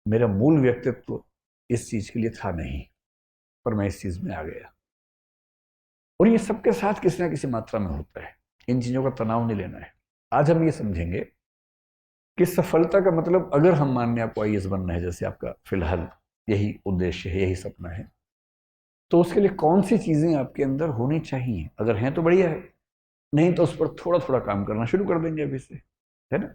मेरा मूल व्यक्तित्व इस चीज के लिए था नहीं, पर मैं इस चीज में आ गया। और ये सबके साथ किसी ना किसी मात्रा में होता है, इन चीजों का तनाव नहीं लेना है। आज हम ये समझेंगे कि सफलता का मतलब, अगर हम मानने आपको आईएएस बनना है, जैसे आपका फिलहाल यही उद्देश्य है, यही सपना है, तो उसके लिए कौन सी चीजें आपके अंदर होनी चाहिए? अगर हैं तो बढ़िया है, नहीं तो उस पर थोड़ा थोड़ा काम करना शुरू कर देंगे अभी से, है ना?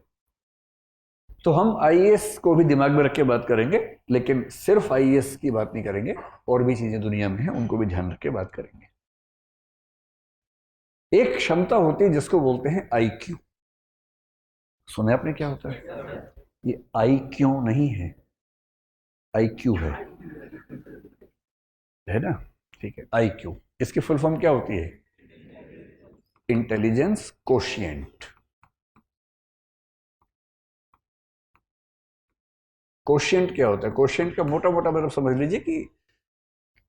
तो हम आईएएस को भी दिमाग में रख के बात करेंगे, लेकिन सिर्फ आईएएस की बात नहीं करेंगे, और भी चीजें दुनिया में हैं उनको भी ध्यान रख के बात करेंगे। एक क्षमता होती है जिसको बोलते हैं आईक्यू। सुना आपने क्या होता है? ये आई क्यों नहीं है, आईक्यू है ना? ठीक है, आईक्यू, इसकी फुल फॉर्म क्या होती है? Intelligence quotient. कोशिएंट क्या होता है? कोशिएंट का मोटा मोटा मतलब समझ लीजिए कि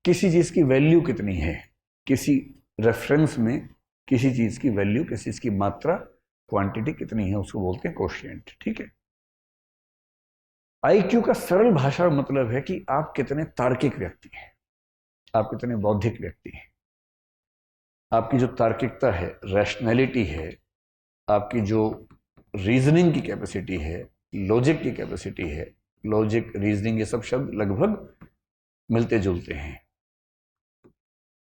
किसी चीज की वैल्यू कितनी है, किसी रेफरेंस में किसी चीज की वैल्यू, किसी चीज की मात्रा, क्वांटिटी कितनी है, उसको बोलते हैं कोशिएंट। ठीक है। आईक्यू का सरल भाषा में मतलब है कि आप कितने तार्किक व्यक्ति हैं, आप कितने बौद्धिक व्यक्ति हैं, आपकी जो तार्किकता है, रैशनैलिटी है, आपकी जो रीजनिंग की कैपेसिटी है, लॉजिक की कैपेसिटी है, लॉजिक, रीजनिंग, ये सब शब्द लगभग मिलते जुलते हैं।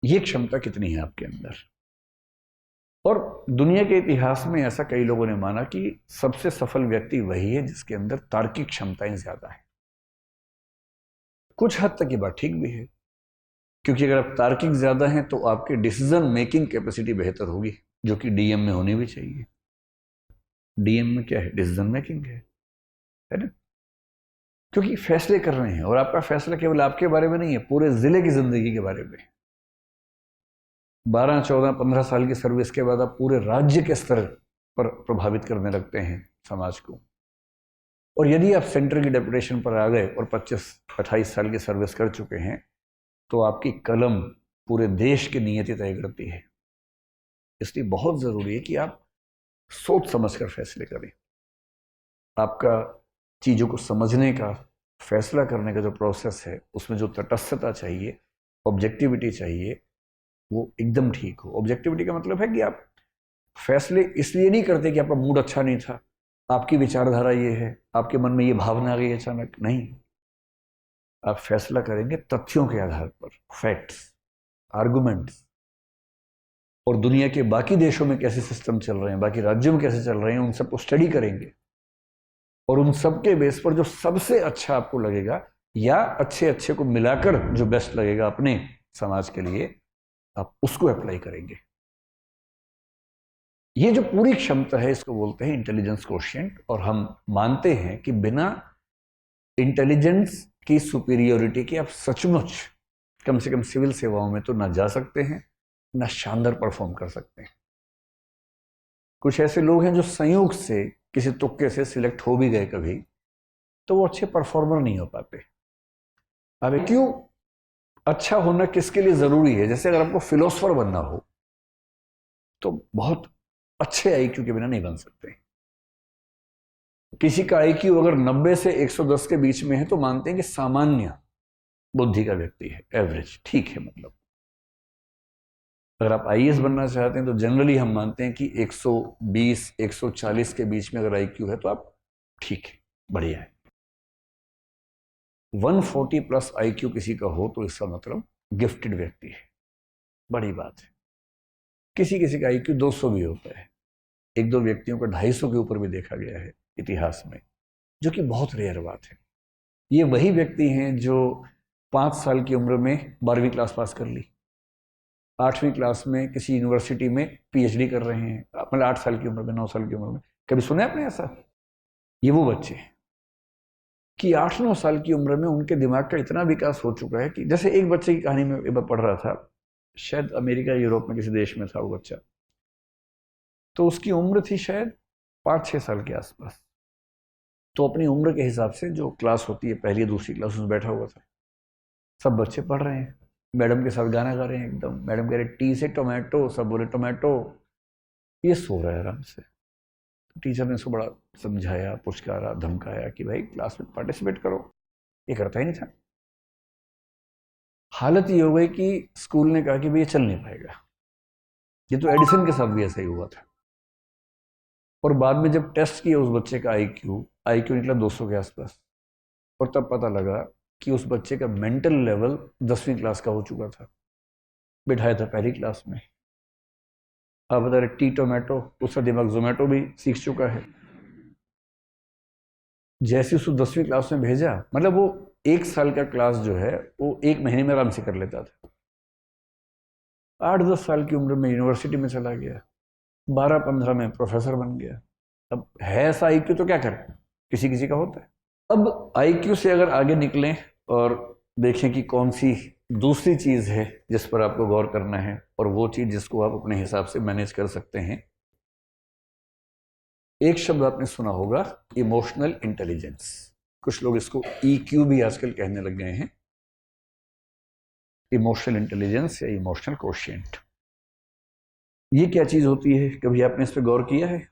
ये क्षमता कितनी है आपके अंदर? और दुनिया के इतिहास में ऐसा कई लोगों ने माना कि सबसे सफल व्यक्ति वही है जिसके अंदर तार्किक क्षमताएं ज्यादा है। कुछ हद तक ये बात ठीक भी है, क्योंकि अगर आप तार्किक ज्यादा हैं तो आपकी डिसीजन मेकिंग कैपेसिटी बेहतर होगी, जो कि डीएम में होनी भी चाहिए। डीएम में क्या है? डिसीजन मेकिंग है ना? क्योंकि फैसले कर रहे हैं, और आपका फैसला केवल आपके बारे में नहीं है, पूरे जिले की जिंदगी के बारे में। 12, 14, 15 साल की सर्विस के बाद आप पूरे राज्य के स्तर पर प्रभावित करने लगते हैं समाज को। और यदि आप सेंटर की डेपुटेशन पर आ गए और 25-28 साल की सर्विस कर चुके हैं, तो आपकी कलम पूरे देश की नियति तय करती है। इसलिए बहुत जरूरी है कि आप सोच समझ कर फैसले करें। आपका चीजों को समझने का, फैसला करने का जो प्रोसेस है, उसमें जो तटस्थता चाहिए, ऑब्जेक्टिविटी चाहिए, वो एकदम ठीक हो। ऑब्जेक्टिविटी का मतलब है कि आप फैसले इसलिए नहीं करते कि आपका मूड अच्छा नहीं था, आपकी विचारधारा ये है, आपके मन में ये भावना आ गई अचानक, नहीं। आप फैसला करेंगे तथ्यों के आधार पर, फैक्ट्स, आर्गुमेंट्स, और दुनिया के बाकी देशों में कैसे सिस्टम चल रहे हैं, बाकी राज्यों में कैसे चल रहे हैं, उन सबको स्टडी करेंगे। और उन सब के बेस पर जो सबसे अच्छा आपको लगेगा, या अच्छे अच्छे को मिलाकर जो बेस्ट लगेगा अपने समाज के लिए, आप उसको अप्लाई करेंगे। ये जो पूरी क्षमता है, इसको बोलते हैं इंटेलिजेंस कोशिएंट। और हम मानते हैं कि बिना इंटेलिजेंस की सुपीरियोरिटी के आप सचमुच कम से कम सिविल सेवाओं में तो ना जा सकते हैं, ना शानदार परफॉर्म कर सकते हैं। कुछ ऐसे लोग हैं जो संयोग से, किसी तुक्के से सिलेक्ट हो भी गए कभी, तो वो अच्छे परफॉर्मर नहीं हो पाते। अब क्यों अच्छा होना किसके लिए जरूरी है? जैसे अगर आपको फिलोसफर बनना हो, तो बहुत अच्छे आईक्यू के बिना नहीं बन सकते। किसी का आईक्यू अगर 90 से 110 के बीच में है, तो मानते हैं कि सामान्य बुद्धि का व्यक्ति है, एवरेज, ठीक है। मतलब अगर आप आईएएस बनना चाहते हैं, तो जनरली हम मानते हैं कि 120, 140 के बीच में अगर आईक्यू है, तो आप ठीक है, बढ़िया है। 140 प्लस आईक्यू किसी का हो, तो इसका मतलब गिफ्टेड व्यक्ति है, बड़ी बात है। किसी किसी का आईक्यू 200 भी होता है, एक दो व्यक्तियों का 250 के ऊपर भी देखा गया है इतिहास में, जो कि बहुत रेयर बात है। ये वही व्यक्ति हैं जो 5 साल की उम्र में 12वीं क्लास पास कर ली, 8वीं क्लास में किसी यूनिवर्सिटी में पीएचडी कर रहे हैं, मतलब 8 साल की उम्र में, 9 साल की उम्र में। कभी सुना है आपने ऐसा? ये वो बच्चे हैं कि 8-9 साल की उम्र में उनके दिमाग का इतना विकास हो चुका है कि, जैसे एक बच्चे की कहानी में एक बार पढ़ रहा था, शायद अमेरिका, यूरोप में किसी देश में था वो बच्चा, तो उसकी उम्र थी शायद 5-6 साल के आसपास। तो अपनी उम्र के हिसाब से जो क्लास होती है, पहली दूसरी क्लास, उसमें बैठा हुआ था। सब बच्चे पढ़ रहे हैं, मैडम के साथ गाना गा रहे हैं एकदम, मैडम कह रहे टी से टोमेटो, सब बोले टोमेटो। ये सो रहा है आराम से। तो टीचर ने इसको बड़ा समझाया, पुचकारा, धमकाया कि भाई क्लास में पार्टिसिपेट करो। ये करता ही नहीं था। हालत ये हो गई कि स्कूल ने कहा कि भाई ये चल नहीं पाएगा। ये तो एडिसन के साथ भी ऐसा ही हुआ था। और बाद में जब टेस्ट किया उस बच्चे का आईक्यू निकला 200 के आसपास, और तब पता लगा कि उस बच्चे का मेंटल लेवल 10वीं क्लास का हो चुका था। बिठाया था पहली क्लास में। आप बता रहे टी टोमेटो, उसका दिमाग जोमेटो भी सीख चुका है। जैसे उसको 10वीं क्लास में भेजा, मतलब वो 1 साल का क्लास जो है वो 1 महीने में आराम से कर लेता था। 8-10 साल की उम्र में यूनिवर्सिटी में चला गया, 12-15 में प्रोफेसर बन गया। अब है ऐसा आईक्यू तो क्या करें, किसी किसी का होता है। अब आईक्यू से अगर आगे निकलें और देखें कि कौन सी दूसरी चीज़ है जिस पर आपको गौर करना है, और वो चीज़ जिसको आप अपने हिसाब से मैनेज कर सकते हैं। एक शब्द आपने सुना होगा, इमोशनल इंटेलिजेंस। कुछ लोग इसको ईक्यू भी आजकल कहने लग गए हैं। इमोशनल इंटेलिजेंस या इमोशनल कोशिएंट, ये क्या चीज़ होती है, कभी आपने इस पर गौर किया है?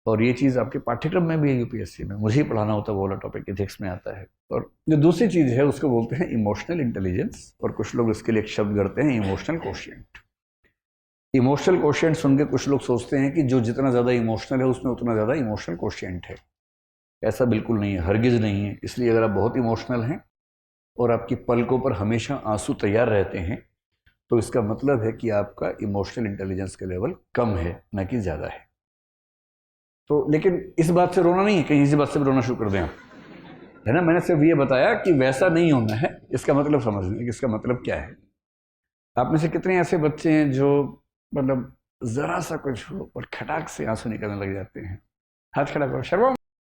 और ये चीज़ आपके पाठ्यक्रम में भी है, यूपीएससी में मुझे ही पढ़ाना होता है, वो वाला टॉपिक इथिक्स में आता है। और जो दूसरी चीज़ है उसको बोलते हैं इमोशनल इंटेलिजेंस, और कुछ लोग इसके लिए एक शब्द करते हैं इमोशनल कोशिएंट। इमोशनल कोशिएंट सुन के कुछ लोग सोचते हैं कि जो जितना ज़्यादा इमोशनल है उसमें उतना ज़्यादा इमोशनल कोशिएंट है। ऐसा बिल्कुल नहीं है, हरगिज़ नहीं है। इसलिए अगर आप बहुत इमोशनल हैं और आपकी पलकों पर हमेशा आंसू तैयार रहते हैं, तो इसका मतलब है कि आपका इमोशनल इंटेलिजेंस का लेवल कम है, न कि ज़्यादा है। तो लेकिन इस बात से रोना नहीं है, कहीं इसी बात से भी रोना शुरू कर दें आप, है ना। मैंने सिर्फ ये बताया कि वैसा नहीं होना है, इसका मतलब समझ लें कि इसका मतलब क्या है। आप में से कितने ऐसे बच्चे हैं जो मतलब ज़रा सा कुछ हो और खटाक से आंसू निकलने लग जाते हैं? हाथ खड़ा करो, शर्मा।